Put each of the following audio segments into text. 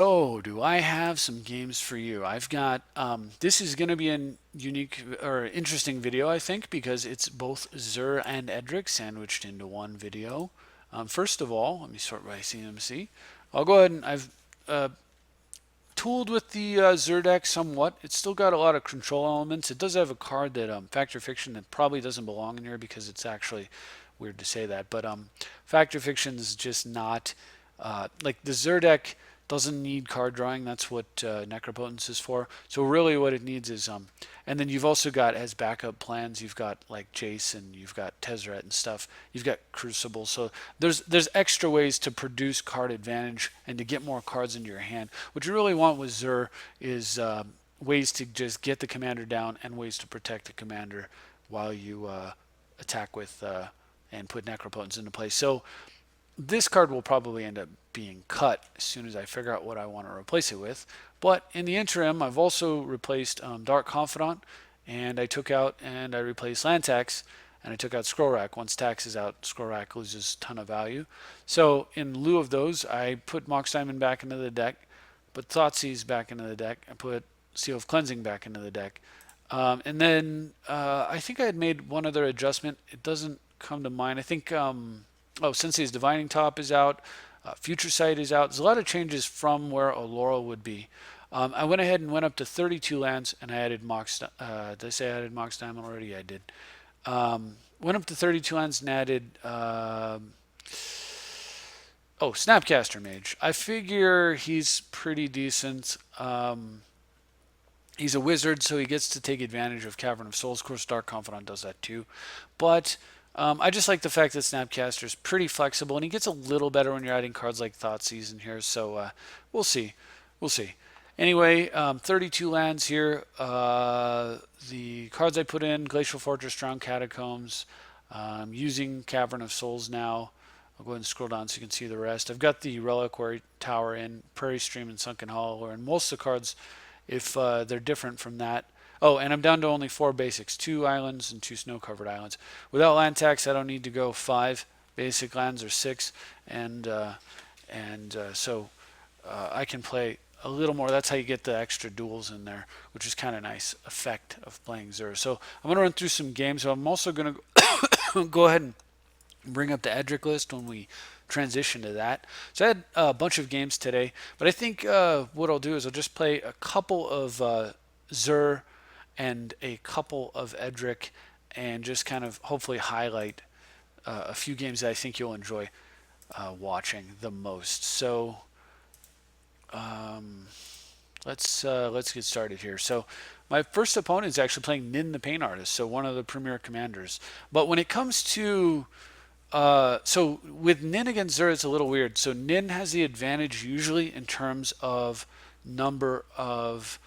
Oh, do I have some games for you? I've got, this is going to be a unique or interesting video, I think, because it's both Zur and Edric sandwiched into one video. First of all, let me sort by CMC. I'll go ahead and I've tooled with the Zur deck somewhat. It's still got a lot of control elements. It does have a card that, Factor Fiction, that probably doesn't belong in here because it's actually weird to say that. But Factor Fiction is just not, like the Zur deck doesn't need card drawing. That's what Necropotence is for. So really what it needs is, and then you've also got, as backup plans, you've got like Jason, you've got Tezzeret and stuff. You've got Crucible. So there's extra ways to produce card advantage and to get more cards into your hand. What you really want with Zur is ways to just get the commander down and ways to protect the commander while you attack with and put Necropotence into play. So this card will probably end up being cut as soon as I figure out what I want to replace it with. But in the interim, I've also replaced Dark Confidant, and I took out and I replaced Land Tax, and I took out Scroll Rack. Once Tax is out, Scroll Rack loses a ton of value. So in lieu of those, I put Mox Diamond back into the deck, put Thoughtseize back into the deck, I put Seal of Cleansing back into the deck. And then I think I had made one other adjustment. It doesn't come to mind. I think Sensei's Divining Top is out. Future Sight is out. There's a lot of changes from where Aurora would be. I went ahead and went up to 32 lands, and I added Mox. Did I say I added Mox Diamond already? I did. Went up to 32 lands and added. Snapcaster Mage. I figure he's pretty decent. He's a wizard, so he gets to take advantage of Cavern of Souls. Of course, Dark Confidant does that too. But I just like the fact that Snapcaster is pretty flexible, and he gets a little better when you're adding cards like Thoughtseize in here. So we'll see. We'll see. Anyway, 32 lands here. The cards I put in: Glacial Fortress, Drowned Catacombs. Using Cavern of Souls now. I'll go ahead and scroll down so you can see the rest. I've got the Reliquary Tower in, Prairie Stream, and Sunken Hollow, and most of the cards, if they're different from that. Oh, and I'm down to only 4 basics, 2 islands and 2 snow-covered islands. Without land tax, I don't need to go 5 basic lands or 6, and so I can play a little more. That's how you get the extra duels in there, which is kind of nice effect of playing Zur. So I'm going to run through some games. So I'm also going to go ahead and bring up the Edric list when we transition to that. So I had a bunch of games today, but I think what I'll do is I'll just play a couple of Zur and a couple of Edric, and just kind of hopefully highlight a few games that I think you'll enjoy watching the most. So let's get started here. So my first opponent is actually playing Nin the Pain Artist, so one of the premier commanders. But when it comes to so with Nin against Zur, it's a little weird. So Nin has the advantage usually in terms of number of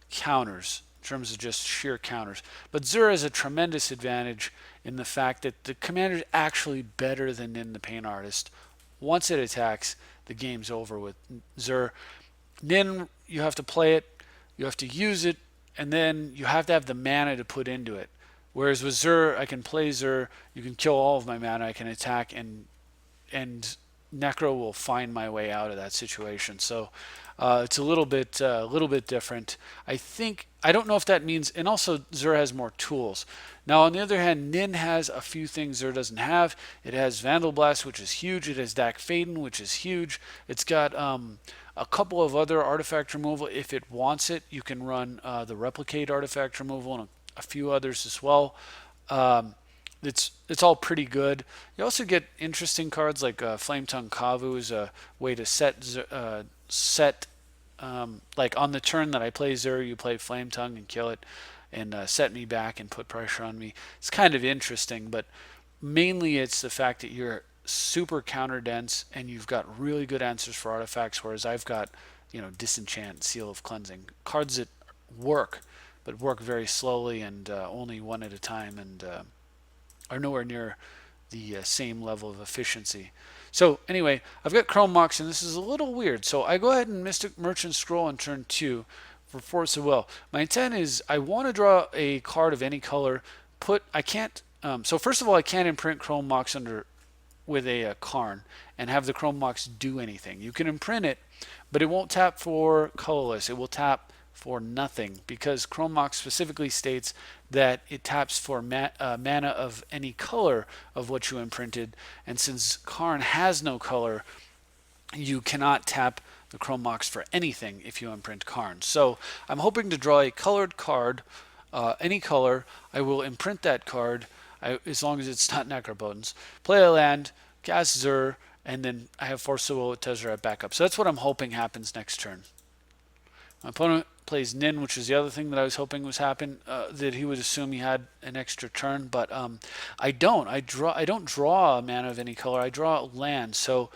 counters, in terms of just sheer counters. But Zur has a tremendous advantage in the fact that the commander is actually better than Nin the Pain Artist. Once it attacks, the game's over with Zur. Nin, you have to play it, you have to use it, and then you have to have the mana to put into it. Whereas with Zur, I can play Zur, you can kill all of my mana, I can attack, and Necro will find my way out of that situation. So it's a little bit different. I don't know if that means, and also Zur has more tools. Now on the other hand, Nin has a few things Zur doesn't have. It has Vandal Blast, which is huge. It has Dak Faden, which is huge. It's got a couple of other artifact removal if it wants it. You can run the Replicate artifact removal and a few others as well. It's all pretty good. You also get interesting cards like Flame Tongue Kavu is a way to set like on the turn that I play Zur, you play Flame Tongue and kill it, and set me back and put pressure on me. It's kind of interesting, but mainly it's the fact that you're super counter dense and you've got really good answers for artifacts, whereas I've got Disenchant, Seal of Cleansing, cards that work, but work very slowly and only one at a time, and are nowhere near the same level of efficiency. So anyway, I've got Chrome Mox, and this is a little weird. So I go ahead and Mystic Merchant Scroll on turn 2 for Force of Will. My intent is I want to draw a card of any color. So first of all, I can't imprint Chrome Mox with a Karn and have the Chrome Mox do anything. You can imprint it, but it won't tap for colorless. It will tap for nothing because Chrome Mox specifically states that it taps for mana of any color of what you imprinted. And since Karn has no color, you cannot tap the Chrome Mox for anything if you imprint Karn. So I'm hoping to draw a colored card, any color. I will imprint that card as long as it's not Necropotence. Play a land, cast Zur, and then I have Force of Will with Tezzeret backup. So that's what I'm hoping happens next turn. My opponent plays Nin, which is the other thing that I was hoping was happen, that he would assume he had an extra turn, but I don't. I don't draw a mana of any color. I draw land. So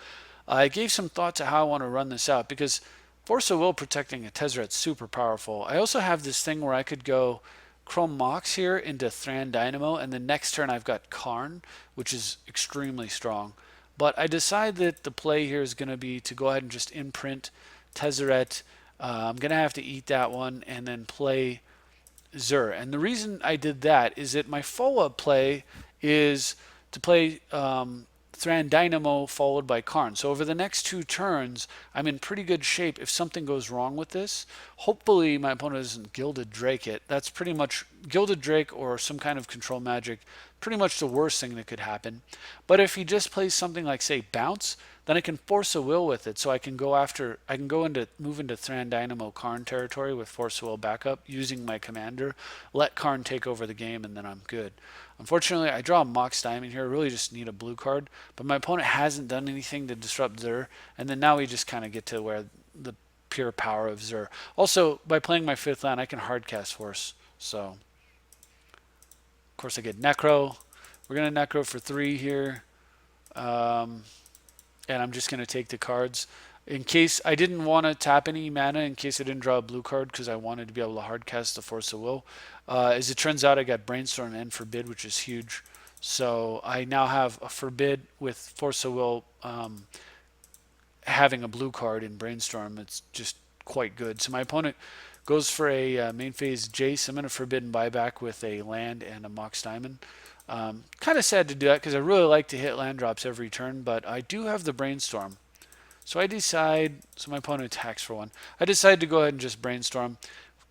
I gave some thought to how I want to run this out because Force of Will protecting a Tezzeret is super powerful. I also have this thing where I could go Chrome Mox here into Thran Dynamo, and the next turn I've got Karn, which is extremely strong. But I decide that the play here is going to be to go ahead and just imprint Tezzeret. I'm going to have to eat that one and then play Zur. And the reason I did that is that my follow-up play is to play Thran Dynamo followed by Karn. So over the next 2 turns, I'm in pretty good shape if something goes wrong with this. Hopefully my opponent doesn't Gilded Drake it. That's pretty much Gilded Drake or some kind of control magic, pretty much the worst thing that could happen. But if he just plays something like, say, Bounce, then I can Force a Will with it, so I can go move into Thran Dynamo Karn territory with Force a Will backup using my commander, let Karn take over the game, and then I'm good. Unfortunately, I draw a Mox Diamond here. I really just need a blue card, but my opponent hasn't done anything to disrupt Zur, and then now we just kind of get to where the pure power of Zur. Also, by playing my 5th land, I can hardcast Force, so of course I get Necro. We're going to Necro for 3 here. And I'm just going to take the cards. In case I didn't want to tap any mana, in case I didn't draw a blue card because I wanted to be able to hardcast the Force of Will. As it turns out, I got Brainstorm and Forbid, which is huge. So I now have a Forbid with Force of Will having a blue card in Brainstorm. It's just quite good. So my opponent goes for a main phase Jace. I'm going to Forbid and buyback with a land and a Mox Diamond. Kind of sad to do that because I really like to hit land drops every turn, but I do have the Brainstorm. So I decide, so my opponent attacks for 1. I decide to go ahead and just Brainstorm.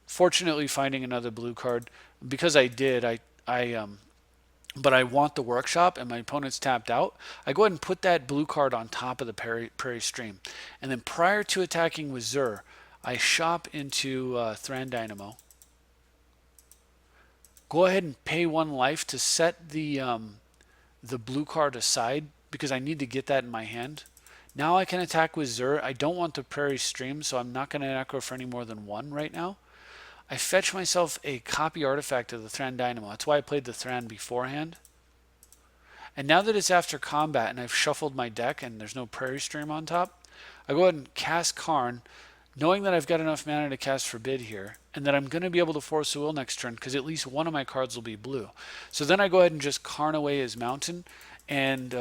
Fortunately, finding another blue card. Because I did, but I want the Workshop and my opponent's tapped out. I go ahead and put that blue card on top of the Prairie Stream. And then prior to attacking with Zur, I shop into Thran Dynamo. Go ahead and pay 1 life to set the blue card aside because I need to get that in my hand. Now I can attack with Zur. I don't want the Prairie Stream, so I'm not going to Necro for any more than 1 right now. I fetch myself a copy artifact of the Thran Dynamo. That's why I played the Thran beforehand. And now that it's after combat and I've shuffled my deck and there's no Prairie Stream on top, I go ahead and cast Karn, knowing that I've got enough mana to cast Forbid here, and that I'm going to be able to Force a Will next turn because at least one of my cards will be blue. So then I go ahead and just Karn away his Mountain and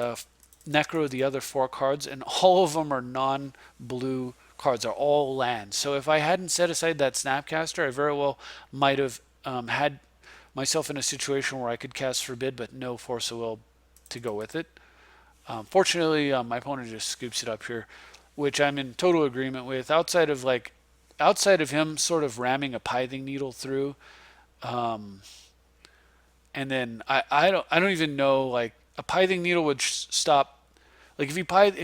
Necro the other 4 cards, and all of them are non-blue cards, are all land. So if I hadn't set aside that Snapcaster, I very well might have had myself in a situation where I could cast Forbid but no Force of Will to go with it. Fortunately, my opponent just scoops it up here, which I'm in total agreement with. Outside of him sort of ramming a Pithing Needle through, and then I don't even know, like, a Pithing Needle would stop. Like if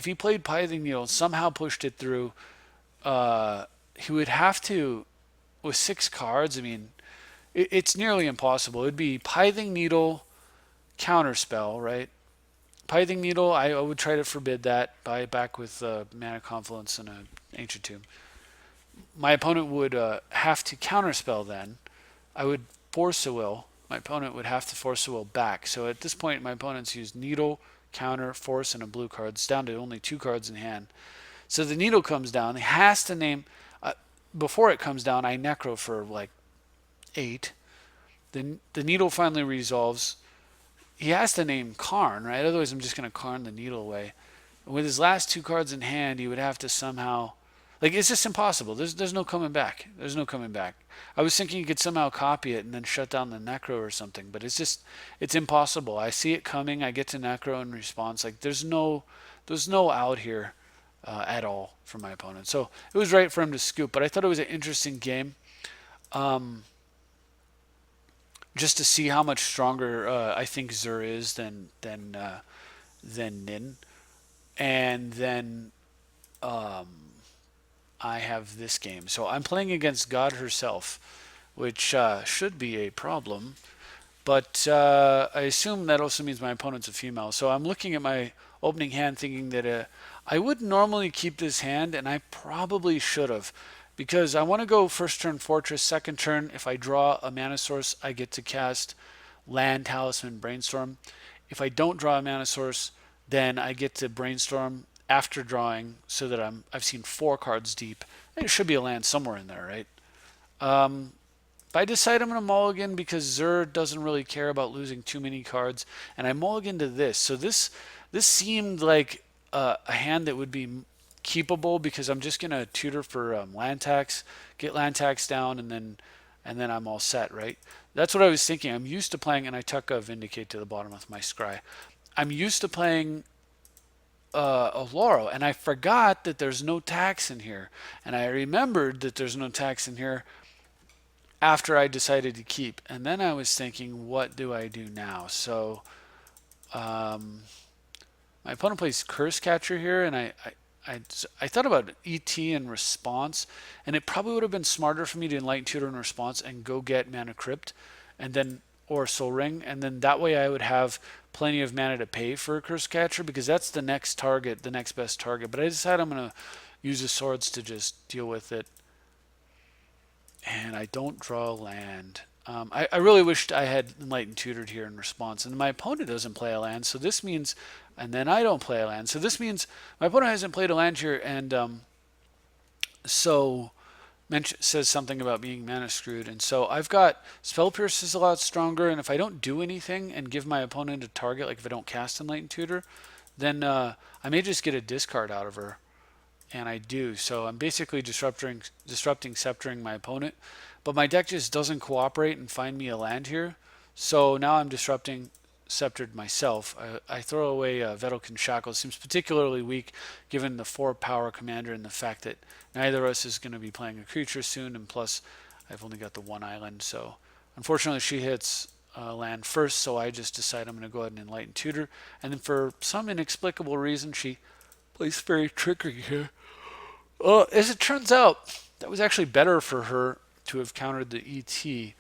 he played Pithing Needle and somehow pushed it through, he would have to, with 6 cards. I mean, it's nearly impossible. It'd be Pithing Needle, Counterspell, right? Pithing Needle, I would try to Forbid that, buy it back with Mana Confluence and an Ancient Tomb. My opponent would have to Counterspell then. I would Force a Will. My opponent would have to Force a Will back. So at this point, my opponent's used Needle, Counter, Force, and a blue card. It's down to only 2 cards in hand. So the Needle comes down. He has to name... before it comes down, I Necro for like 8. The Needle finally resolves. He has to name Karn, right? Otherwise, I'm just going to Karn the Needle away. With his last 2 cards in hand, he would have to somehow... Like, it's just impossible. There's no coming back. There's no coming back. I was thinking you could somehow copy it and then shut down the Necro or something, but it's impossible. I see it coming. I get to Necro in response. Like, there's no out here. at all from my opponent. So it was right for him to scoop, but I thought it was an interesting game. Um, just to see how much stronger I think Zur is than Nin, and then um, I have this game. So I'm playing against God herself, which should be a problem. But I assume that also means my opponent's a female. So I'm looking at my opening hand thinking that I would normally keep this hand, and I probably should have. Because I want to go first turn Fortress, second turn. If I draw a mana source, I get to cast Land, Talisman, Brainstorm. If I don't draw a mana source, then I get to Brainstorm after drawing, so that I've seen 4 cards deep. And it should be a land somewhere in there, right? Um, but I decide I'm going to mulligan because Zur doesn't really care about losing too many cards, and I mulligan to this. So this seemed like a hand that would be keepable because I'm just going to tutor for land tax, get land tax down, and then I'm all set, right? That's what I was thinking. I'm used to playing, and I tuck a Vindicate to the bottom of my scry. I'm used to playing a Laurel, and I forgot that there's no tax in here, and I remembered that there's no tax in here after I decided to keep. And then I was thinking, what do I do now? So um, my opponent plays Curse Catcher here, and I thought about ET in response, and it probably would have been smarter for me to Enlighten Tutor in response and go get Mana Crypt, and then or Soul Ring, and then that way I would have plenty of mana to pay for a Curse Catcher because that's the next target, the next best target. But I decided I'm gonna use the swords to just deal with it, and I don't draw land. I really wished I had Enlightened Tutored here in response, and my opponent doesn't play a land, so this means, and then I don't play a land, so this means my opponent hasn't played a land here, and so says something about being mana screwed, and so I've got Spell Pierce is a lot stronger, and if I don't do anything and give my opponent a target, like if I don't cast Enlightened Tutor, then I may just get a discard out of her, and I do. So I'm basically disrupting, sceptering my opponent. But my deck just doesn't cooperate and find me a land here. So now I'm disrupting, sceptered myself. I throw away Vedalken Shackles. Seems particularly weak given the 4 power commander and the fact that neither of us is going to be playing a creature soon. And plus, I've only got the 1 island. So unfortunately, she hits land first. So I just decide I'm going to go ahead and Enlighten Tutor. And then for some inexplicable reason, she plays Fairy Trickery here. As it turns out, that was actually better for her to have countered the ET,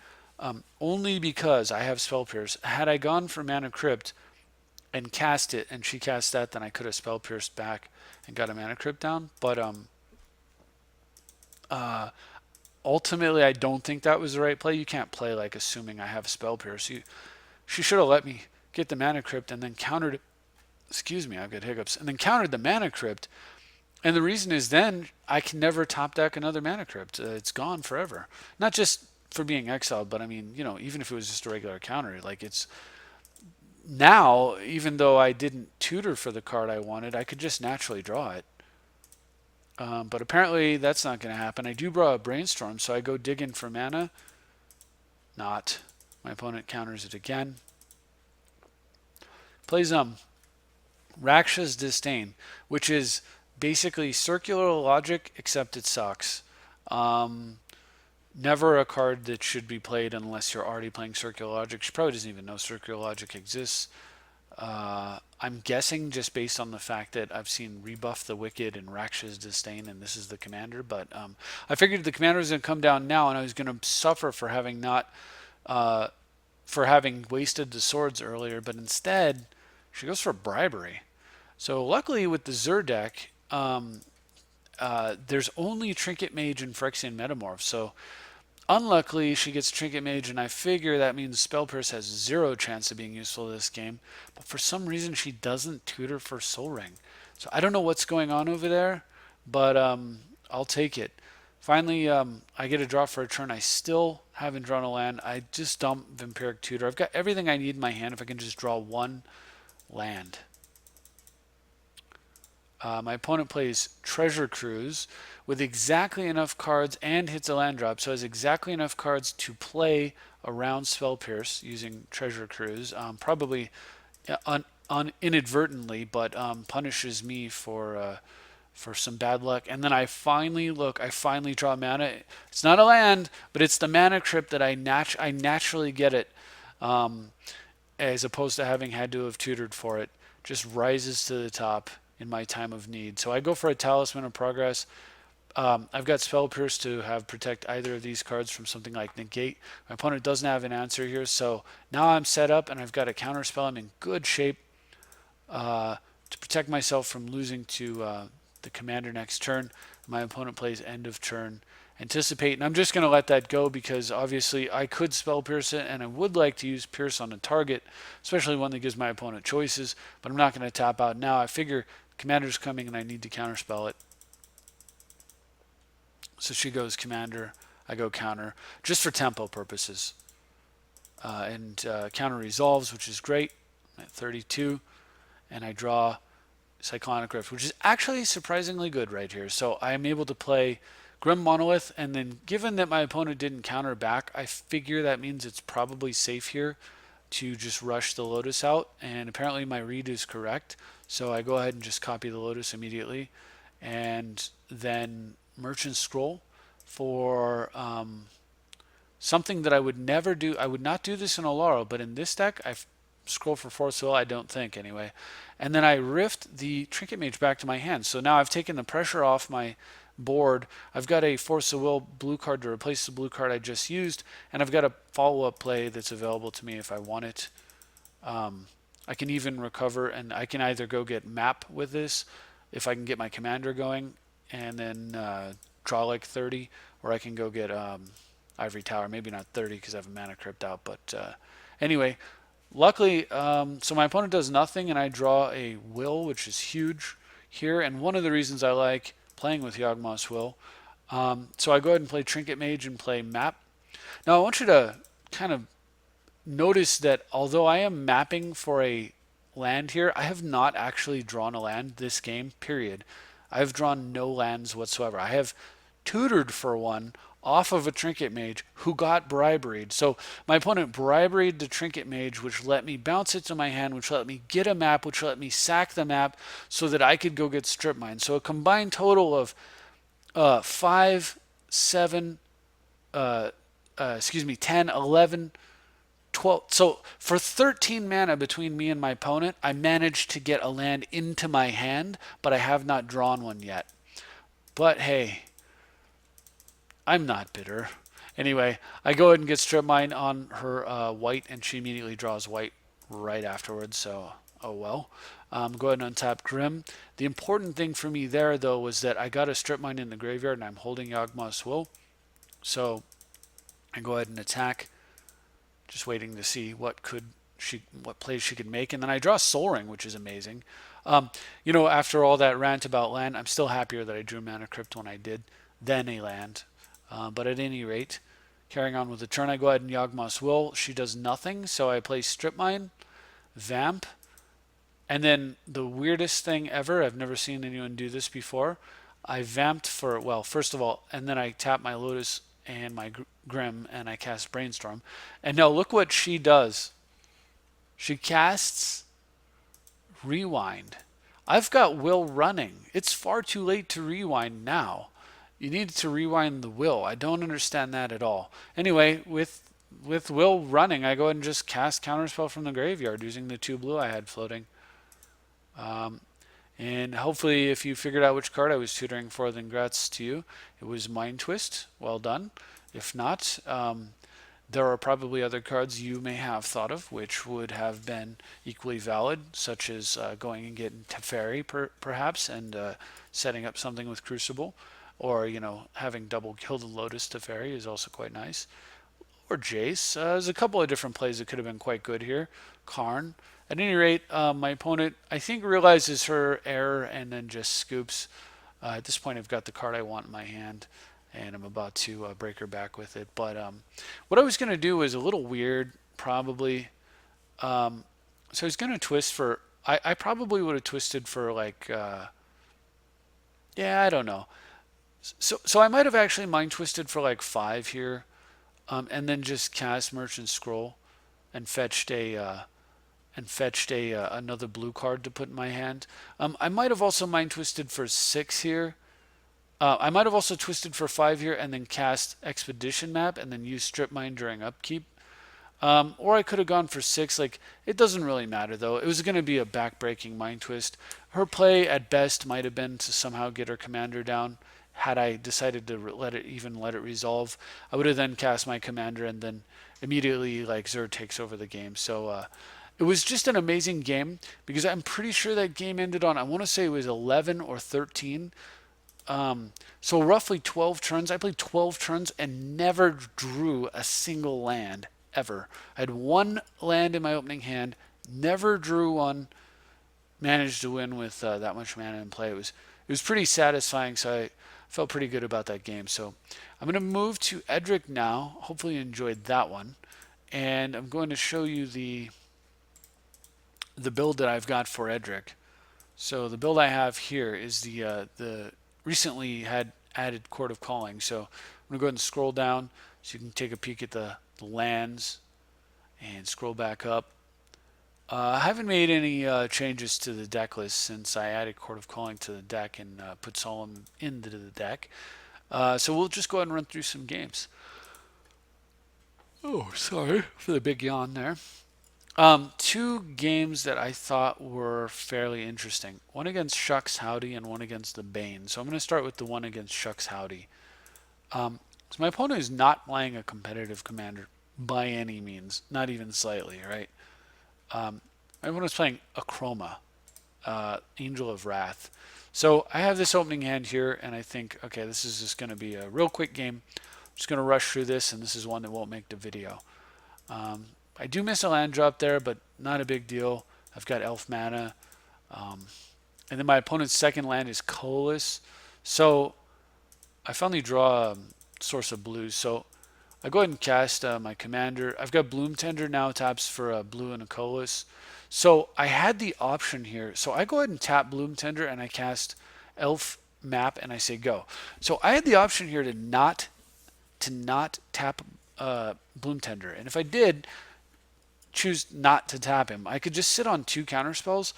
only because I have Spell Pierce. Had I gone for Mana Crypt and cast it, and she cast that, then I could have Spell Pierced back and got a Mana Crypt down. But ultimately, I don't think that was the right play. You can't play like assuming I have Spell Pierce. She should have let me get the Mana Crypt and then countered. Excuse me, I've got hiccups. And then countered the Mana Crypt. And the reason is then I can never top deck another Mana Crypt. It's gone forever. Not just for being exiled, but I mean, even if it was just a regular counter, like it's now, even though I didn't tutor for the card I wanted, I could just naturally draw it. But apparently that's not going to happen. I do draw a Brainstorm, so I go digging for mana. Not. My opponent counters it again. Plays Raksha's Disdain, which is basically circular logic, except it sucks. Never a card that should be played unless you're already playing circular logic. She probably doesn't even know circular logic exists. I'm guessing just based on the fact that I've seen Rebuff the Wicked and Raksha's Disdain, and this is the commander. But I figured the commander was going to come down now, and I was going to suffer for having not, for having wasted the swords earlier. But instead, she goes for bribery. So luckily with the Zur deck, there's only Trinket Mage and Phyrexian Metamorph. So unluckily, she gets Trinket Mage, and I figure that means Spell Pierce has 0 chance of being useful this game. But for some reason, she doesn't tutor for Soul Ring. So I don't know what's going on over there, but I'll take it. Finally, I get a draw for a turn. I still haven't drawn a land. I just dump Vampiric Tutor. I've got everything I need in my hand if I can just draw 1 land. My opponent plays Treasure Cruise with exactly enough cards and hits a land drop, so has exactly enough cards to play around Spell Pierce using Treasure Cruise. Probably inadvertently, but punishes me for for some bad luck. And then I finally draw mana. It's not a land, but it's the mana crypt that I naturally get it, um, as opposed to having had to have tutored for it. Just rises to the top in my time of need. So I go for a Talisman of Progress. I've got Spell Pierce to have protect either of these cards from something like Negate. My opponent doesn't have an answer here, so now I'm set up and I've got a counter spell. I'm in good shape to protect myself from losing to the commander next turn. My opponent plays end of turn Anticipate, and I'm just going to let that go because obviously I could Spell Pierce it, and I would like to use Pierce on a target, especially one that gives my opponent choices, but I'm not going to tap out now. I figure commander's coming and I need to counterspell it. So she goes commander, I go counter, just for tempo purposes. And counter resolves, which is great. I'm at 32, and I draw Cyclonic Rift, which is actually surprisingly good right here. So I am able to play Grim Monolith, and then given that my opponent didn't counter back, I figure that means it's probably safe here to just rush the Lotus out, and apparently my read is correct. So I go ahead and just copy the Lotus immediately, and then Merchant Scroll for something that I would never do. I would not do this in Olaro, but in this deck, I scroll for Force Will, I don't think anyway. And then I rift the Trinket Mage back to my hand. So now I've taken the pressure off my board. I've got a Force of Will blue card to replace the blue card I just used, and I've got a follow-up play that's available to me if I want it. I can even recover, and I can either go get Map with this if I can get my commander going, and then draw like 30, or I can go get Ivory Tower. Maybe not 30 because I have a mana crypt out, but anyway, luckily, so my opponent does nothing, and I draw a Will, which is huge here, and one of the reasons I like playing with Yawgmoth's Will. So I go ahead and play Trinket Mage and play Map. Now I want you to kind of notice that although I am mapping for a land here, I have not actually drawn a land this game, period. I have drawn no lands whatsoever. I have tutored for one off of a Trinket Mage who got briberied. So my opponent briberied the Trinket Mage, which let me bounce it to my hand, which let me get a map, which let me sack the map so that I could go get Strip Mine. So a combined total of 5, 7, 10, 11, 12. So for 13 mana between me and my opponent, I managed to get a land into my hand, but I have not drawn one yet. But hey, I'm not bitter. Anyway, I go ahead and get Strip Mine on her white, and she immediately draws white right afterwards, so oh well. Go ahead and untap Grim. The important thing for me there, though, was that I got a Strip Mine in the graveyard, and I'm holding Yawgmoth's Will. So I go ahead and attack, just waiting to see what plays she could make. And then I draw Soul Ring, which is amazing. After all that rant about land, I'm still happier that I drew Mana Crypt when I did, than a land. But at any rate, carrying on with the turn, I go ahead and Yawgmoth's Will. She does nothing, so I play Strip Mine, Vamp, and then the weirdest thing ever, I've never seen anyone do this before, I vamped for, well, first of all, and then I tap my Lotus and my Grim, and I cast Brainstorm. And now look what she does. She casts Rewind. I've got Will running. It's far too late to rewind now. You need to rewind the Will. I don't understand that at all. Anyway, with Will running, I go ahead and just cast Counterspell from the graveyard using the 2 blue I had floating. And hopefully if you figured out which card I was tutoring for, then congrats to you. It was Mind Twist. Well done. If not, there are probably other cards you may have thought of which would have been equally valid, such as going and getting Teferi perhaps, and setting up something with Crucible. Or, having double Gilded Lotus Teferi is also quite nice. Or Jace. There's a couple of different plays that could have been quite good here. Karn. At any rate, my opponent, I think, realizes her error and then just scoops. At this point, I've got the card I want in my hand, and I'm about to break her back with it. But what I was going to do was a little weird, probably. So I was going to twist for... I probably would have twisted for, like... I don't know. So I might have actually Mind Twisted for, like, 5 here, and then just cast Merchant Scroll and fetched a and fetched another blue card to put in my hand. I might have also mind twisted for 6 here. I might have also twisted for 5 here and then cast Expedition Map and then use Strip Mine during upkeep. Or I could have gone for 6. Like, it doesn't really matter though. It was going to be a back-breaking mind twist. Her play at best might have been to somehow get her commander down. Had I decided to let it resolve, I would have then cast my commander and then immediately like Zur takes over the game. So it was just an amazing game because I'm pretty sure that game ended on, I want to say it was 11 or 13. So roughly 12 turns. I played 12 turns and never drew a single land ever. I had one land in my opening hand, never drew one, managed to win with that much mana in play. It was pretty satisfying, so I felt pretty good about that game. So I'm going to move to Edric now. Hopefully you enjoyed that one. And I'm going to show you the build that I've got for Edric. So the build I have here is the recently had added Court of Calling. So I'm going to go ahead and scroll down so you can take a peek at the lands and scroll back up. I haven't made any changes to the deck list since I added Court of Calling to the deck and put Solemn into the deck. So we'll just go ahead and run through some games. Oh, sorry for the big yawn there. Two games that I thought were fairly interesting. One against Shuck Howdy and one against the Bane. So I'm going to start with the one against Shuck Howdy. So my opponent is not playing a competitive commander by any means, not even slightly, right? My opponent's playing Akroma, Angel of Wrath. So I have this opening hand here, and I think, okay, this is just going to be a real quick game. I'm just going to rush through this, and this is one that won't make the video. I do miss a land drop there, but not a big deal. I've got elf mana. And then my opponent's second land is colorless. So I finally draw a source of blues. So I go ahead and cast my commander. I've got Bloom Tender now, taps for a blue and a colorless. So I had the option here. So I go ahead and tap Bloom Tender and I cast Elf Map and I say go. So I had the option here to not tap Bloom Tender. And if I did choose not to tap him, I could just sit on 2 counter spells.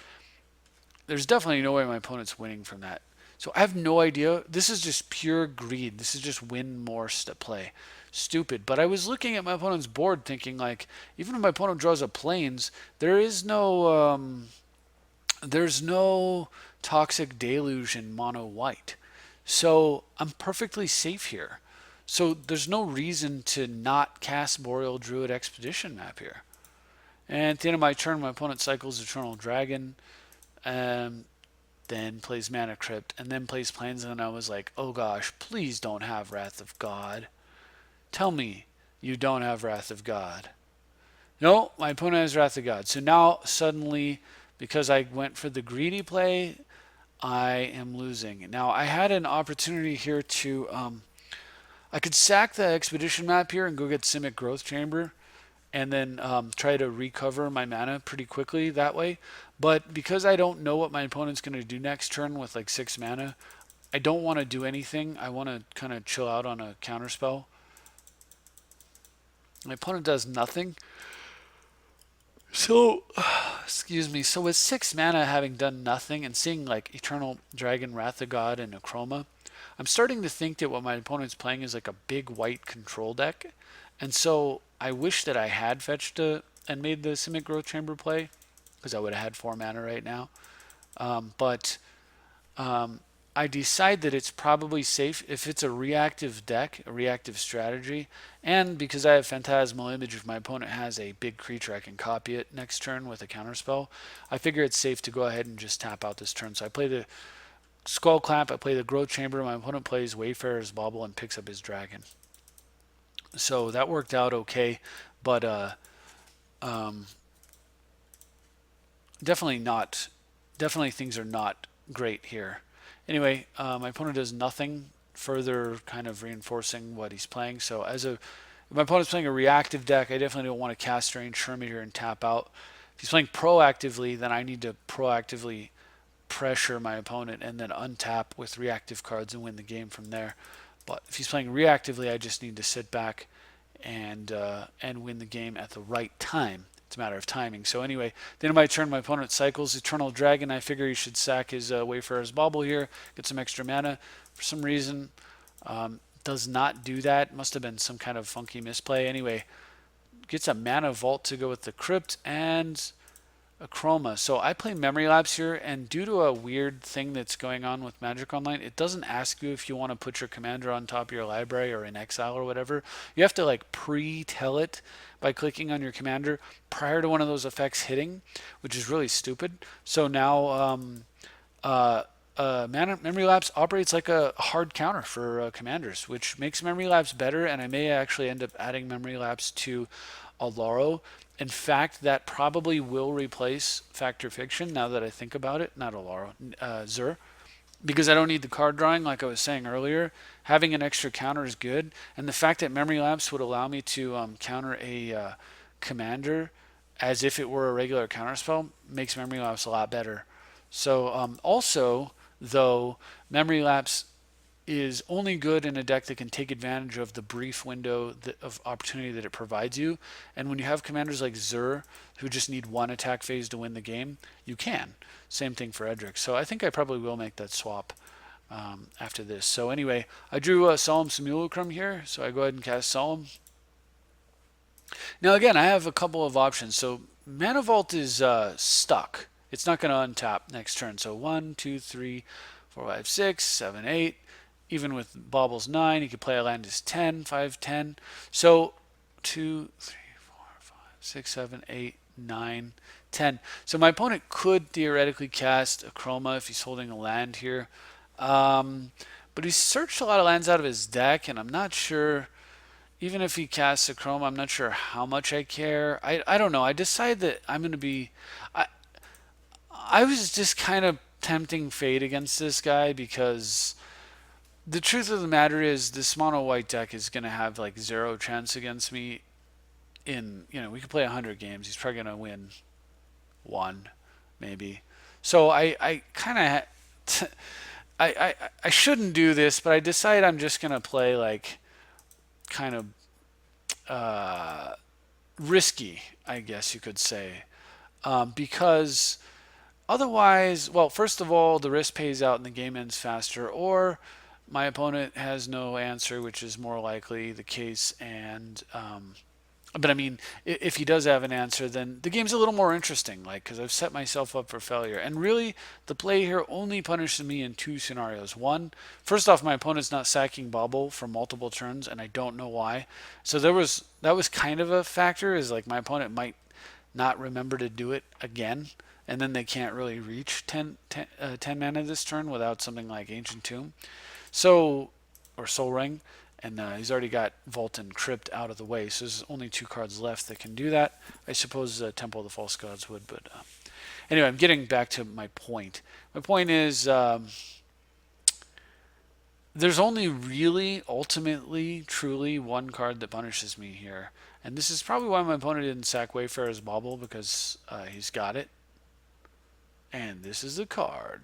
There's definitely no way my opponent's winning from that. So I have no idea. This is just pure greed. This is just win more play. Stupid. But I was looking at my opponent's board thinking, like, even if my opponent draws a plains, there's no Toxic Deluge in mono white. So I'm perfectly safe here. So there's no reason to not cast Boreal Druid Expedition Map here. And at the end of my turn, my opponent cycles Eternal Dragon, then plays Mana Crypt, and then plays Plains, and I was like, oh gosh, please don't have Wrath of God. Tell me you don't have Wrath of God. No, my opponent has Wrath of God. So now suddenly, because I went for the greedy play, I am losing. Now I had an opportunity here to, I could sack the Expedition Map here and go get Simic Growth Chamber, and then try to recover my mana pretty quickly that way. But because I don't know what my opponent's going to do next turn with like 6 mana, I don't want to do anything. I want to kind of chill out on a counterspell. My opponent does nothing. So, excuse me. So with 6 mana having done nothing and seeing like Eternal Dragon, Wrath of God, and Akroma, I'm starting to think that what my opponent's playing is like a big white control deck. And so I wish that I had fetched and made the Simic Growth Chamber play, because I would have had 4 mana right now. But I decide that it's probably safe if it's a reactive deck, a reactive strategy, and because I have Phantasmal Image, if my opponent has a big creature, I can copy it next turn with a counterspell. I figure it's safe to go ahead and just tap out this turn. So I play the Skull Clamp, I play the Growth Chamber, my opponent plays Wayfarer's Bauble and picks up his dragon. So that worked out okay, but definitely things are not great here. Anyway, my opponent does nothing, further kind of reinforcing what he's playing. So if my opponent's playing a reactive deck, I definitely don't want to cast Strange Shermie here and tap out. If he's playing proactively, then I need to proactively pressure my opponent and then untap with reactive cards and win the game from there. But if he's playing reactively, I just need to sit back and win the game at the right time. It's it's a matter of timing. So anyway, the end of my turn, my opponent cycles Eternal Dragon. I figure he should sack his Wayfarer's Bauble here, get some extra mana. For some reason, does not do that. Must have been some kind of funky misplay. Anyway, gets a Mana Vault to go with the Crypt and a Chroma. So I play Memory Lapse here, and due to a weird thing that's going on with Magic Online, it doesn't ask you if you want to put your commander on top of your library or in exile or whatever. You have to like pre-tell it by clicking on your commander prior to one of those effects hitting, which is really stupid. So now Memory Lapse operates like a hard counter for commanders, which makes Memory Lapse better, and I may actually end up adding Memory Lapse to Alaro. In fact, that probably will replace Fact or Fiction now that I think about it. Not Alaro, Zur. Because I don't need the card drawing, like I was saying earlier. Having an extra counter is good. And the fact that Memory Lapse would allow me to counter a commander as if it were a regular counterspell makes Memory Lapse a lot better. So also, though, Memory Lapse is only good in a deck that can take advantage of the brief window of opportunity that it provides you. And when you have commanders like Zur, who just need one attack phase to win the game, you can. Same thing for Edric. So I think I probably will make that swap after this. So anyway, I drew a Solemn Simulacrum here, so I go ahead and cast Solemn. Now again, I have a couple of options. So Mana Vault is stuck. It's not going to untap next turn. So 1, 2, 3, 4, 5, 6, 7, 8. Even with Baubles 9, he could play a land as 10, 5, 10. So 2, 3, 4, 5, 6, 7, 8, 9, 10. So my opponent could theoretically cast a Chroma if he's holding a land here. But he's searched a lot of lands out of his deck, and I'm not sure, even if he casts a Chroma, I'm not sure how much I care. I don't know. I decided that I'm going to be... I was just kind of tempting fate against this guy because... the truth of the matter is this mono white deck is going to have like 0 chance against me in, we could play 100 games. He's probably going to win 1, maybe. So I kind of, I shouldn't do this, but I decide I'm just going to play like kind of risky, I guess you could say. Because otherwise, well, first of all, the risk pays out and the game ends faster, or my opponent has no answer, which is more likely the case. And but I mean, if he does have an answer, then the game's a little more interesting, like, because I've set myself up for failure. And really, the play here only punishes me in 2 scenarios. One, first off, my opponent's not sacking Bauble for multiple turns, and I don't know why. So that was kind of a factor, is like my opponent might not remember to do it again, and then they can't really reach 10 mana this turn without something like Ancient Tomb. So, or Soul Ring, and he's already got Vault and Crypt out of the way, so there's only 2 cards left that can do that. I suppose Temple of the False Gods would, but anyway, I'm getting back to my point. My point is there's only really, ultimately, truly one card that punishes me here, and this is probably why my opponent didn't sack Wayfarer's Bauble, because he's got it. And this is the card.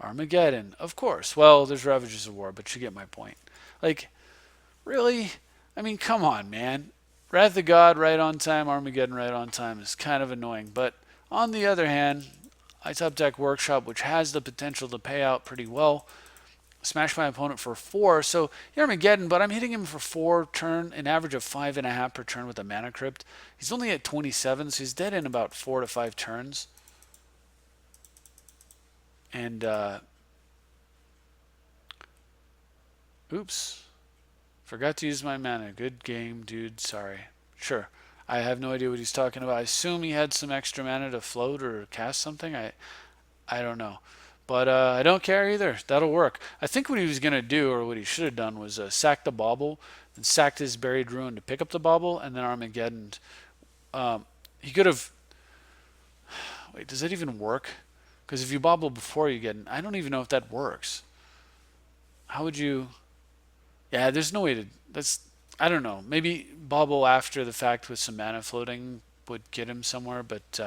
Armageddon, of course. Well, there's Ravages of War, but you get my point. Like, really? I mean, come on, man. Wrath of God right on time, Armageddon right on time is kind of annoying. But on the other hand, I top deck Workshop, which has the potential to pay out pretty well. Smash my opponent for 4. So Armageddon, but I'm hitting him for 4 turn, an average of 5.5 per turn with a Mana Crypt. He's only at 27, so he's dead in about 4 to 5 turns. And, oops, forgot to use my mana. Good game, dude. Sorry. Sure. I have no idea what he's talking about. I assume he had some extra mana to float or cast something. I don't know. But I don't care either. That'll work. I think what he was going to do, or what he should have done, was sack the Bauble, and sacked his Buried Ruin to pick up the Bauble, and then Armageddon. He could have... Wait, does that even work? Because if you Bauble before you get in, I don't even know if that works. How would you... Yeah, there's no way to... That's... I don't know. Maybe Bauble after the fact with some mana floating would get him somewhere, but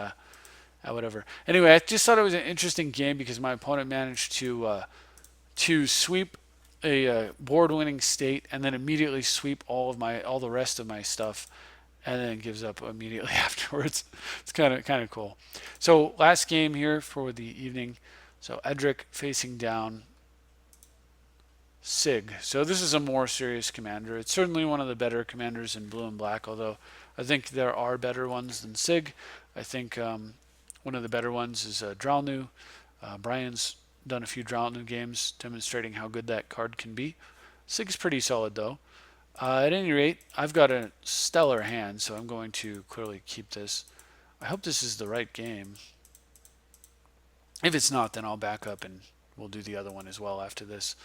whatever. Anyway, I just thought it was an interesting game because my opponent managed to sweep a board-winning state and then immediately sweep all the rest of my stuff and then gives up immediately afterwards. It's kind of cool. So last game here for the evening. So Edric facing down Sig. So this is a more serious commander. It's certainly one of the better commanders in blue and black, although I think there are better ones than Sig. I think one of the better ones is Dralnu. Brian's done a few Dralnu games demonstrating how good that card can be. Sig's pretty solid though. At any rate, I've got a stellar hand, so I'm going to clearly keep this. I hope this is the right game. If it's not, then I'll back up and we'll do the other one as well after this.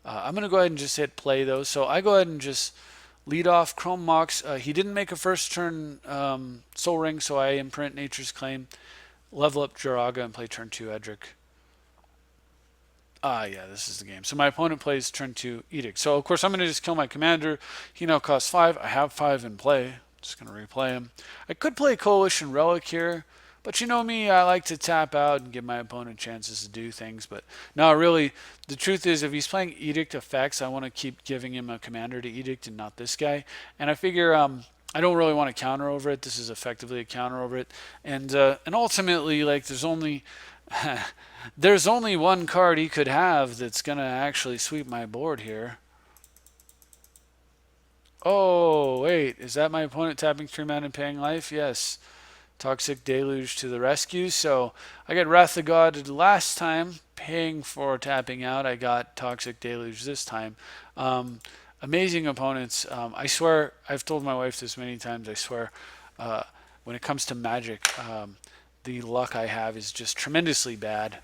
I'm going to go ahead and just hit play though. So I go ahead and just lead off Chrome Mox. He didn't make a first turn Soul Ring, so I imprint Nature's Claim. Level up Jiraga and play turn 2 Edric. Yeah, this is the game. So my opponent plays turn 2 Edict. So of course I'm going to just kill my commander. He now costs 5. I have 5 in play. Just going to replay him. I could play Coalition Relic here, but you know me, I like to tap out and give my opponent chances to do things. But no, really, the truth is if he's playing Edict effects, I want to keep giving him a commander to Edict and not this guy. And I figure I don't really want to counter over it. This is effectively a counter over it. And ultimately, like, there's only there's only one card he could have that's going to actually sweep my board here. Oh, wait. Is that my opponent tapping 3 mana and paying life? Yes. Toxic Deluge to the rescue. So I got Wrath of God last time, paying for tapping out. I got Toxic Deluge this time. Amazing opponents. I swear, I've told my wife this many times, I swear, when it comes to Magic, the luck I have is just tremendously bad.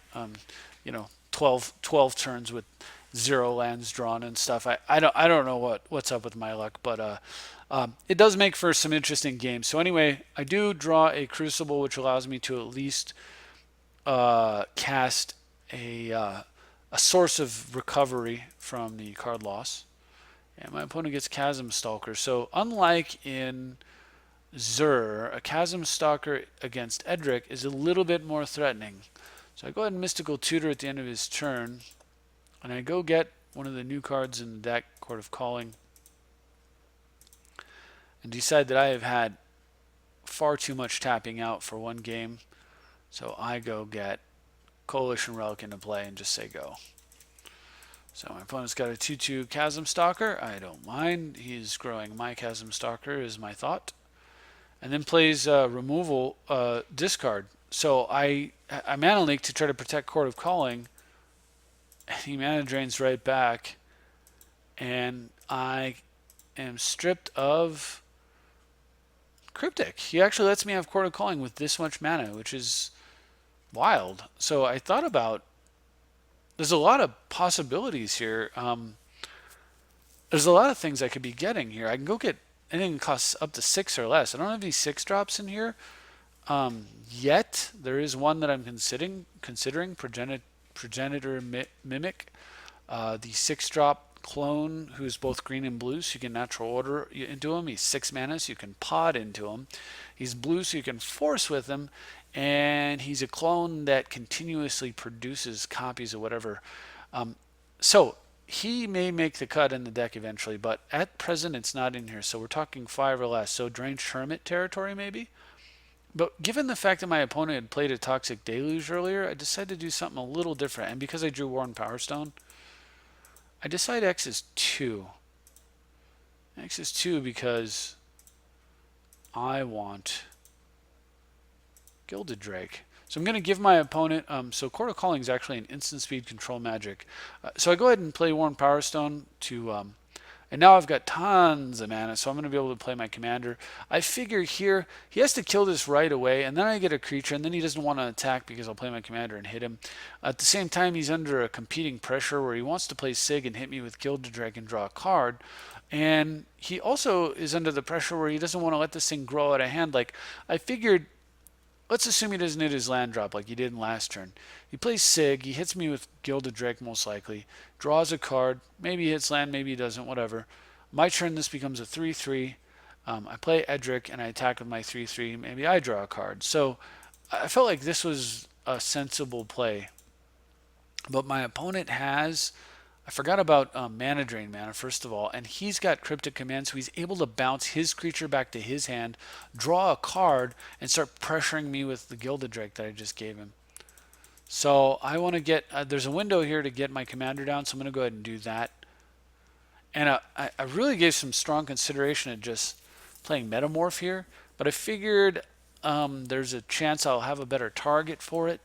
12 turns with 0 lands drawn and stuff. I don't know what's up with my luck, but it does make for some interesting games. So anyway, I do draw a Crucible, which allows me to at least cast a source of recovery from the card loss. And my opponent gets Chasm Stalker. So unlike in Zur, a Chasm Stalker against Edric is a little bit more threatening. So I go ahead and Mystical Tutor at the end of his turn, and I go get one of the new cards in the deck, Court of Calling, and decide that I have had far too much tapping out for one game. So I go get Coalition Relic into play and just say go. So my opponent's got a 2/2 Chasm Stalker. I don't mind. He's growing my Chasm Stalker is my thought. And then plays removal discard. So I mana leak to try to protect Court of Calling. And he mana drains right back. And I am stripped of Cryptic. He actually lets me have Court of Calling with this much mana, which is wild. So I thought about, there's a lot of possibilities here. There's a lot of things I could be getting here. I can go get anything that costs up to 6 or less. I don't have any 6 drops in here yet. There is one that I'm considering Progenitor Mimic, the 6-drop clone who's both green and blue, so you can natural order into him. He's 6 mana, so you can pod into him. He's blue, so you can force with him, and he's a clone that continuously produces copies of whatever. So he may make the cut in the deck eventually, but at present it's not in here, so we're talking 5 or less. So Deranged Hermit territory maybe? But given the fact that my opponent had played a Toxic Deluge earlier, I decided to do something a little different. And because I drew Worn Power Stone, I decide X is 2. X is 2 because I want Gilded Drake. So I'm going to give my opponent, so Court of Calling is actually an instant speed control magic. So I go ahead and play Worn Power Stone to, and now I've got tons of mana, so I'm going to be able to play my commander. I figure here, he has to kill this right away, and then I get a creature, and then he doesn't want to attack because I'll play my commander and hit him. At the same time, he's under a competing pressure where he wants to play Sig and hit me with Gilded Drake and draw a card. And he also is under the pressure where he doesn't want to let this thing grow out of hand. Like, I figured, let's assume he doesn't hit his land drop like he did in last turn. He plays Sig, he hits me with Gilded Drake most likely, draws a card, maybe he hits land, maybe he doesn't, whatever. My turn, this becomes a 3/3. I play Edric and I attack with my 3/3, maybe I draw a card. So I felt like this was a sensible play. But my opponent has I forgot about mana drain mana, first of all, and he's got Cryptic Command, so he's able to bounce his creature back to his hand, draw a card, and start pressuring me with the Gilded Drake that I just gave him. So I want to get, there's a window here to get my commander down, so I'm going to go ahead and do that. And I really gave some strong consideration at just playing Metamorph here, but I figured there's a chance I'll have a better target for it.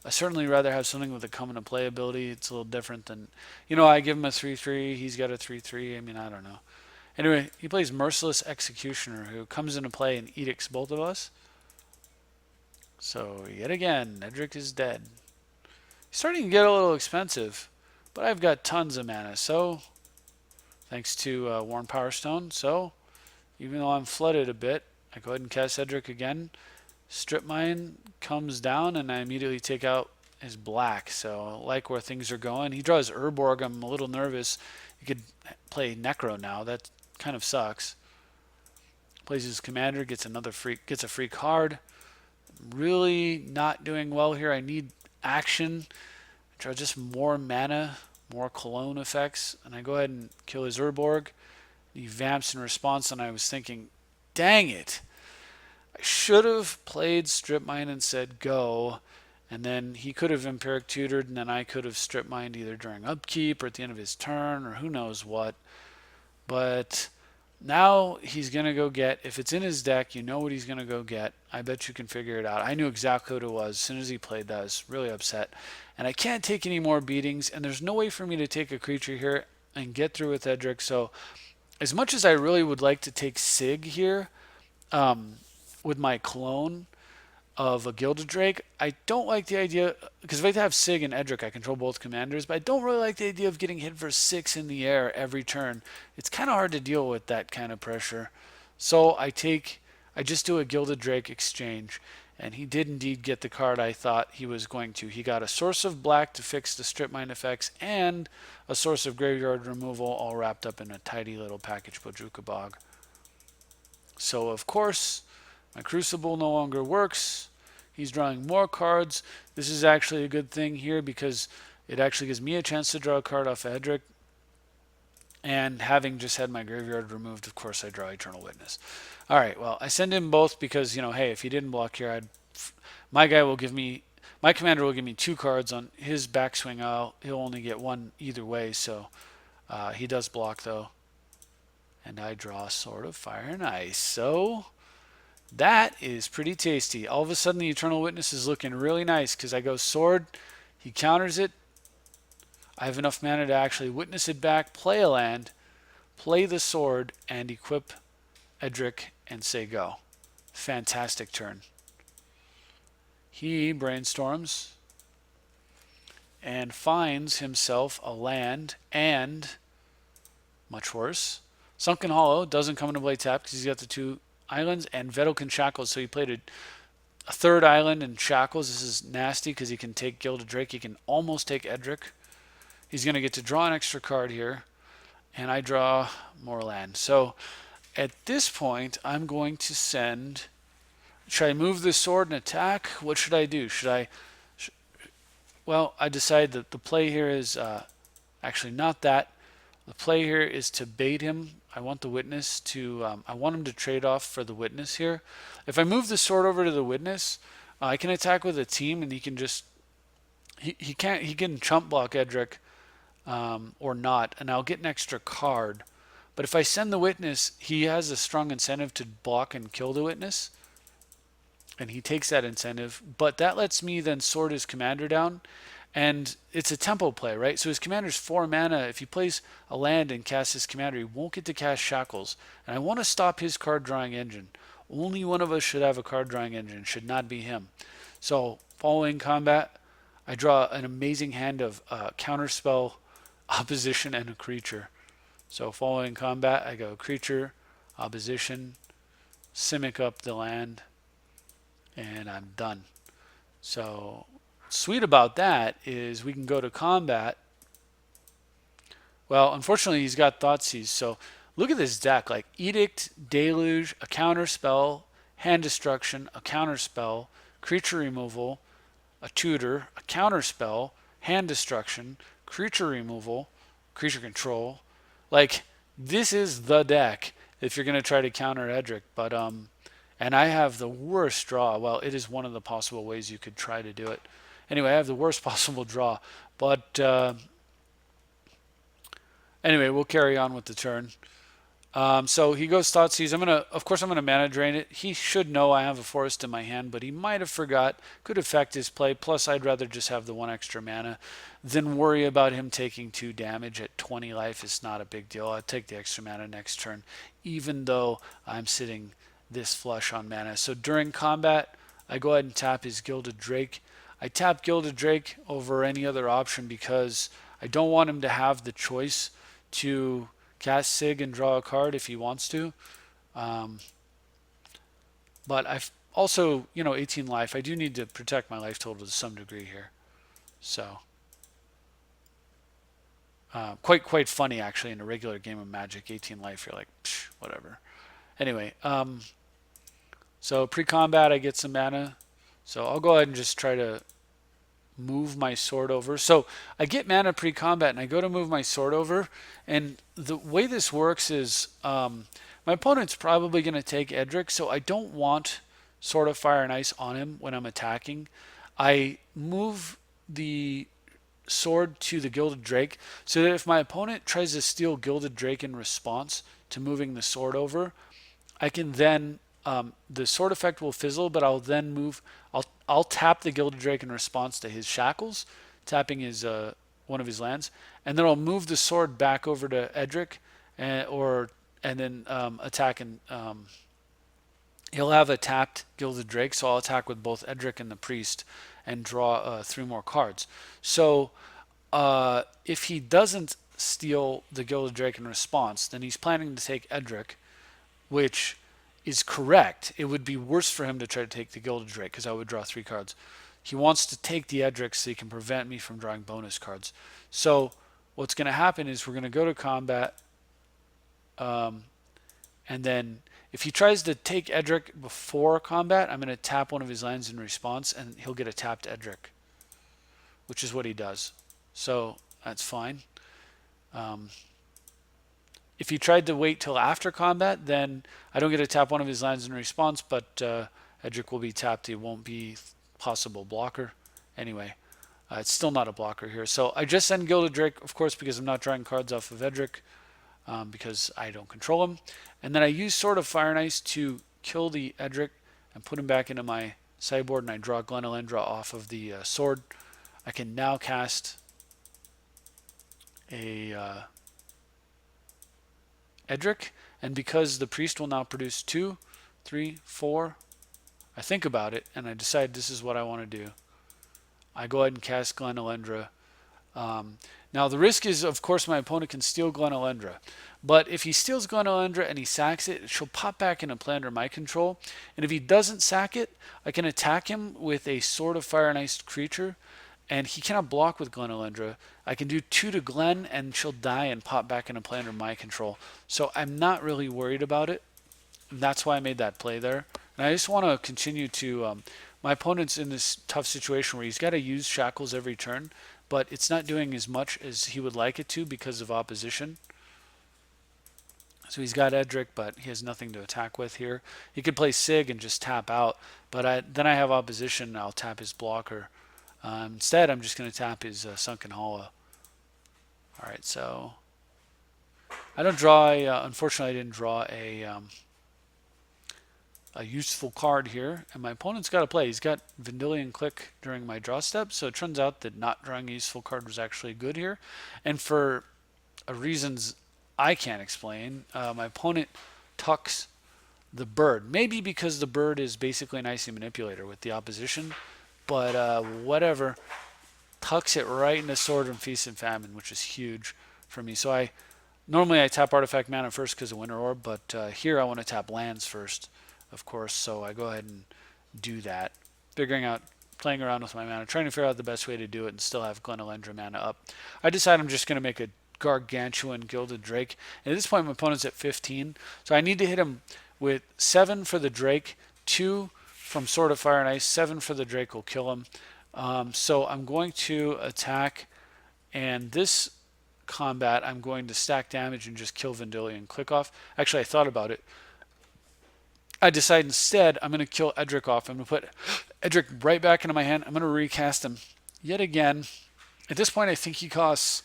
I certainly rather have something with a come into play ability. It's a little different than, I give him a 3/3, he's got a 3/3. I mean, I don't know. Anyway, he plays Merciless Executioner, who comes into play and edicts both of us. So, yet again, Edric is dead. He's starting to get a little expensive, but I've got tons of mana, so thanks to Worn Power Stone. So, even though I'm flooded a bit, I go ahead and cast Edric again. Strip Mine comes down, and I immediately take out his black. So, I like where things are going. He draws Urborg. I'm a little nervous. He could play Necro now. That kind of sucks. Plays his commander, gets a free card. Really not doing well here. I need action. I draw just more mana, more cologne effects, and I go ahead and kill his Urborg. He vamps in response, and I was thinking, dang it. I should have played Strip Mine and said go, and then he could have Empiric Tutored, and then I could have Strip Mined either during upkeep or at the end of his turn or who knows what. But now he's going to go get, if it's in his deck, you know what he's going to go get. I bet you can figure it out. I knew exactly what it was as soon as he played that. I was really upset. And I can't take any more beatings, and there's no way for me to take a creature here and get through with Edric. So as much as I really would like to take Sig here, with my clone of a Gilded Drake, I don't like the idea, because if I have Sig and Edric, I control both commanders, but I don't really like the idea of getting hit for 6 in the air every turn. It's kind of hard to deal with that kind of pressure. So I just do a Gilded Drake exchange, and he did indeed get the card I thought he was going to. He got a Source of Black to fix the Strip Mine effects, and a Source of Graveyard Removal, all wrapped up in a tidy little package, Bojuka Bog. So of course, my Crucible no longer works. He's drawing more cards. This is actually a good thing here because it actually gives me a chance to draw a card off Edric. And having just had my graveyard removed, of course, I draw Eternal Witness. All right, well, I send him both because, hey, if he didn't block here, my commander will give me 2 cards on his backswing. He'll only get 1 either way, so he does block, though. And I draw Sword of Fire and Ice. So that is pretty tasty. All of a sudden, the Eternal Witness is looking really nice because I go Sword, he counters it. I have enough mana to actually witness it back, play a land, play the Sword, and equip Edric and say go. Fantastic turn. He brainstorms and finds himself a land and, much worse, Sunken Hollow doesn't come into play tapped because he's got the 2 islands and Vedalken Shackles, so he played a 3rd island in Shackles. This is nasty because he can take Gilded Drake. He can almost take Edric. He's going to get to draw an extra card here, and I draw more land. So at this point, I'm going to send, should I move the Sword and attack? What should I do? Well, I decide that the play here is, actually not that. The play here is to bait him. I want the Witness to, I want him to trade off for the Witness here. If I move the Sword over to the Witness, I can attack with a team, and he can just, he can chump block Edric, or not, and I'll get an extra card. But if I send the Witness, he has a strong incentive to block and kill the Witness, and he takes that incentive. But that lets me then sword his commander down, and it's a tempo play, right? So his commander's 4 mana. If he plays a land and casts his commander, he won't get to cast Shackles. And I want to stop his card drawing engine. Only one of us should have a card drawing engine. It should not be him. So following combat, I draw an amazing hand of counterspell, opposition, and a creature. So following combat, I go creature, opposition, Simic up the land, and I'm done. So sweet about that is we can go to combat. Well, unfortunately, he's got Thoughtseize. So look at this deck, like Edict, Deluge, a counterspell, hand destruction, a counterspell, creature removal, a tutor, a counterspell, hand destruction, creature removal, creature control. Like, this is the deck if you're going to try to counter Edric. But, and I have the worst draw. Well, it is one of the possible ways you could try to do it. Anyway, I have the worst possible draw. But, anyway, we'll carry on with the turn. So he goes Thoughtseize. Of course, I'm gonna mana drain it. He should know I have a forest in my hand, but he might have forgot. Could affect his play. Plus, I'd rather just have the one extra mana than worry about him taking 2 damage at 20 life. It's not a big deal. I'll take the extra mana next turn, even though I'm sitting this flush on mana. So during combat, I go ahead and tap his Gilded Drake. I tap Gilded Drake over any other option because I don't want him to have the choice to cast Sig and draw a card if he wants to. But I've also, 18 life. I do need to protect my life total to some degree here. So, quite funny actually in a regular game of Magic. 18 life, you're like, psh, whatever. Anyway, so pre-combat I get some mana. So I'll go ahead and just try to move my sword over. So I get mana pre-combat and I go to move my sword over, and the way this works is my opponent's probably going to take Edric, so I don't want Sword of Fire and Ice on him when I'm attacking. I move the sword to the Gilded Drake so that if my opponent tries to steal Gilded Drake in response to moving the sword over, I can then the sword effect will fizzle, but I'll then move. I'll tap the Gilded Drake in response to his shackles, tapping his one of his lands, and then I'll move the sword back over to Edric, and then attack, and he'll have a tapped Gilded Drake, so I'll attack with both Edric and the Priest and draw 3 more cards. So if he doesn't steal the Gilded Drake in response, then he's planning to take Edric, which is correct. It would be worse for him to try to take the Gilded Drake because I would draw 3 cards. He wants to take the Edric so he can prevent me from drawing bonus cards. So what's going to happen is we're going to go to combat, and then if he tries to take Edric before combat, I'm going to tap one of his lands in response, and he'll get a tapped Edric, which is what he does. So that's fine. If he tried to wait till after combat, then I don't get to tap one of his lands in response, but Edric will be tapped. It won't be possible blocker. Anyway, it's still not a blocker here. So I just send Gilded Drake, of course, because I'm not drawing cards off of Edric, because I don't control him. And then I use Sword of Fire and Ice to kill the Edric and put him back into my sideboard, and I draw Glenelendra off of the sword. I can now cast a Edric, and because the Priest will now produce 2, 3, 4, I think about it and I decide this is what I want to do. I go ahead and cast Glenelendra. Now the risk is, of course, my opponent can steal Glenelendra, but if he steals Glenelendra and he sacks it, she'll pop back into play under my control, and if he doesn't sack it, I can attack him with a Sword of Fire and Ice creature, and he cannot block with Glenelendra. I can do 2 to Glen, and she'll die and pop back into play under my control. So I'm not really worried about it. And that's why I made that play there. And I just want to continue to... my opponent's in this tough situation where he's got to use Shackles every turn, but it's not doing as much as he would like it to because of opposition. So he's got Edric, but he has nothing to attack with here. He could play Sig and just tap out, but then I have opposition, and I'll tap his blocker. Instead, I'm just going to tap his Sunken Hollow. Alright, so I don't draw unfortunately I didn't draw a useful card here, and my opponent's got to play. He's got Vendilion Click during my draw step, so it turns out that not drawing a useful card was actually good here. And for reasons I can't explain, my opponent tucks the bird. Maybe because the bird is basically an Icy Manipulator with the opposition, but whatever. Tucks it right into Sword and Feast and Famine, which is huge for me. So normally I tap artifact mana first because of Winter Orb, but here I want to tap lands first, of course. So I go ahead and do that, playing around with my mana, trying to figure out the best way to do it and still have Glenelendra mana up. I decide I'm just going to make a Gargantuan Gilded Drake. And at this point, my opponent's at 15, so I need to hit him with 7 for the Drake, 2 from Sword of Fire and Ice. 7 for the Drake will kill him. So I'm going to attack, and this combat, I'm going to stack damage and just kill Vendilion and click off. Actually, I thought about it. I decide instead I'm going to kill Edric off. I'm going to put Edric right back into my hand. I'm going to recast him yet again. At this point, I think he costs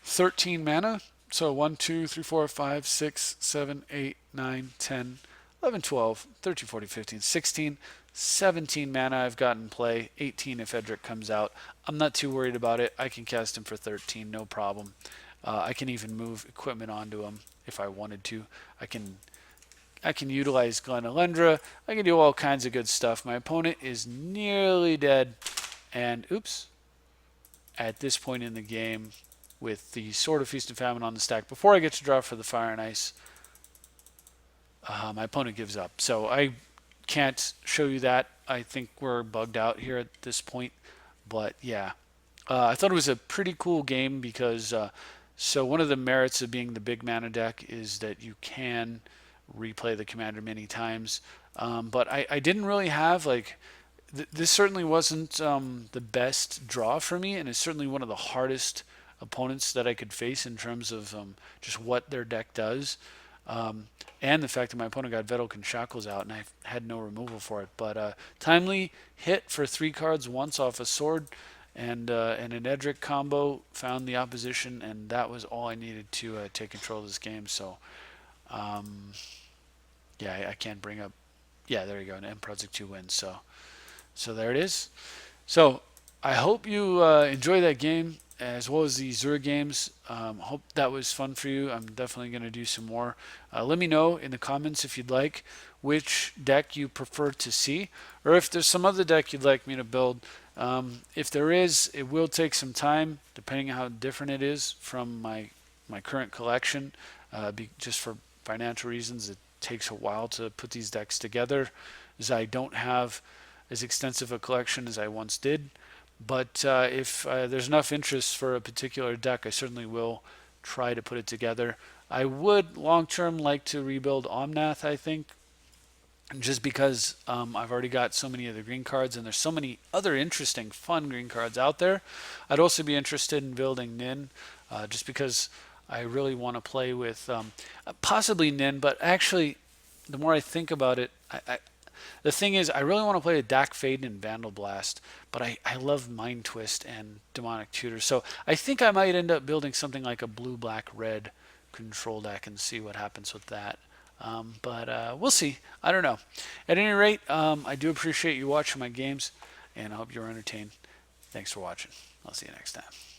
13 mana. So 1, 2, 3, 4, 5, 6, 7, 8, 9, 10, 11, 12, 13, 14, 15, 16, 17 mana I've got in play. 18 if Edric comes out. I'm not too worried about it. I can cast him for 13, no problem. I can even move equipment onto him if I wanted to. I can utilize Glenalendra. I can do all kinds of good stuff. My opponent is nearly dead. And oops. At this point in the game, with the Sword of Feast and Famine on the stack, before I get to draw for the Fire and Ice, my opponent gives up. So I can't show you that. I think we're bugged out here at this point. But yeah, I thought it was a pretty cool game because so one of the merits of being the big mana deck is that you can replay the commander many times. But I didn't really have like this certainly wasn't the best draw for me, and it's certainly one of the hardest opponents that I could face in terms of just what their deck does. And the fact that my opponent got Vedalken Shackles out and I had no removal for it. But timely hit for 3 cards once off a sword, and an Edric combo found the opposition, and that was all I needed to take control of this game. So, yeah, I can't bring up. Yeah, there you go. An M Project 2 wins. So there it is. So I hope you enjoy that game as well as the Zur games. Hope that was fun for you. I'm definitely going to do some more. Let me know in the comments if you'd like which deck you prefer to see, or if there's some other deck you'd like me to build. If there is, it will take some time, depending on how different it is from my current collection. Just for financial reasons, it takes a while to put these decks together, as I don't have as extensive a collection as I once did. But if there's enough interest for a particular deck, I certainly will try to put it together. I would long-term like to rebuild Omnath, I think, just because I've already got so many of the green cards and there's so many other interesting, fun green cards out there. I'd also be interested in building Nin, just because I really want to play with possibly Nin, but actually, the more I think about it, the thing is, I really want to play a Dak Faden and Vandal Blast, but I love Mind Twist and Demonic Tutor. So I think I might end up building something like a blue, black, red control deck and see what happens with that. But we'll see. I don't know. At any rate, I do appreciate you watching my games, and I hope you're entertained. Thanks for watching. I'll see you next time.